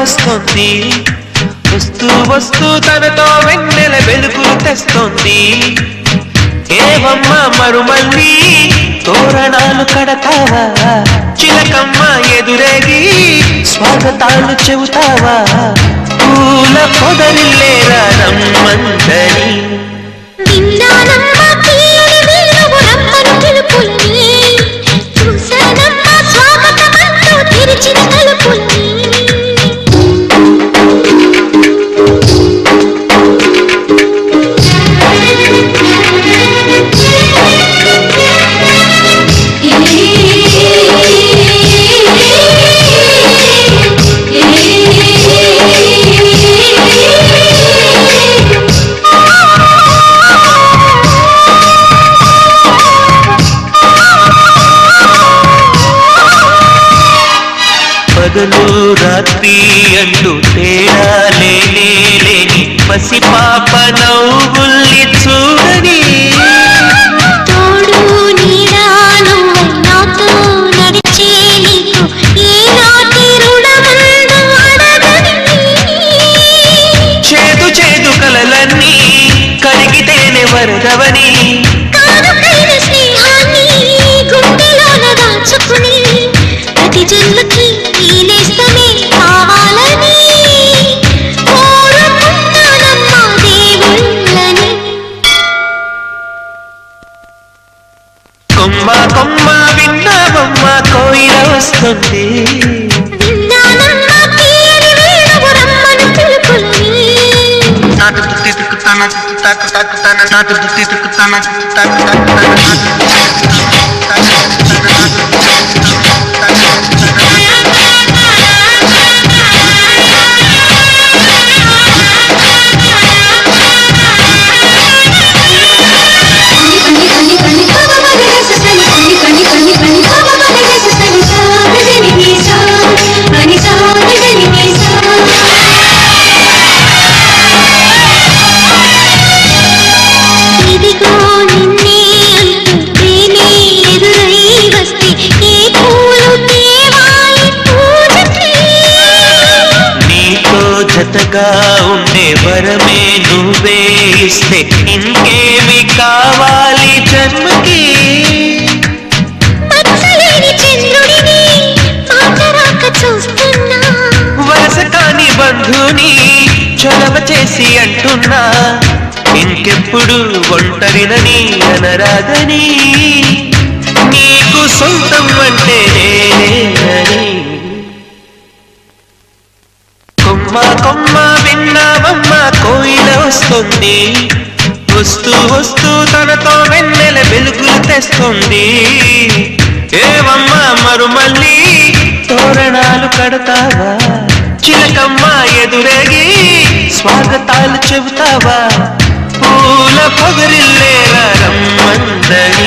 వస్తుంది, వస్తూ వస్తూ తనతో వెన్నెల వెలుగులు తెస్తుంది. ఏవమ్మ మరుమల్లి తోరణాలు కడతావా, చిలకమ్మ ఎదురేగి స్వాగతాలు చెబుతావా, పూల పొదరిల్లేరా రమ్మందని. పగలు రాత్రి అంటూ తేడా లేని పసిపాప నవ్వుల్ని చూడని, తోడు నీడా నువ్వు నాతో నడిచే నీకు ఈనాటి రుణమందు అడగని. చేదు చేదు కలలన్నీ కరిగితేనే వరదవని, కానుకైన స్నేహాన్ని గుండెలోన దాచుకుని ప్రతి జన్మకి నేస్తమే కావాలని కోరుకుంటానమ్మా దేవుళ్ళని. కొమ్మ కొమ్మ విన్నావమ్మ కోయిల వస్తుంది, విన్నానమ్మా తీయని వేణువు రమ్మను పిలుపులని. నాటు తుత్తి తుక్కుతాన తాకు తాకుతాన నాటు తుత్తి తుక్కుతాన తాకు తాకుతాన ఇదిగో నిన్నే అంటూ ప్రేమే ఎదురై వస్తే ఏ పూలు తేవాలి పూజకి. నీతో జతగా ఉండే వరమే నువ్వే ఇస్తే ఇంకేమి కావాలి జన్మకి. మచ్చలేని చంద్రుడిని మాట రాక చూస్తున్నా, వరస కాని బంధుని చొలవ చేసి అంటున్నా, ఇంకెప్పుడు ఒంటరినని అనరాదని, నీకు సొంతం అంటే నేనేనని. కొమ్మ కొమ్మ విన్నావమ్మ కోయిల వస్తుంది, వస్తూ వస్తూ తనతో వెన్నెల వెలుగులు తెస్తుంది. ఏవమ్మ మరుమల్లి తోరణాలు కడతావా, చిలకమ్మ ఎదురేగి స్వాగతాలు చెబుతావా, పూల పొగరిల్లేరా రమ్మందని.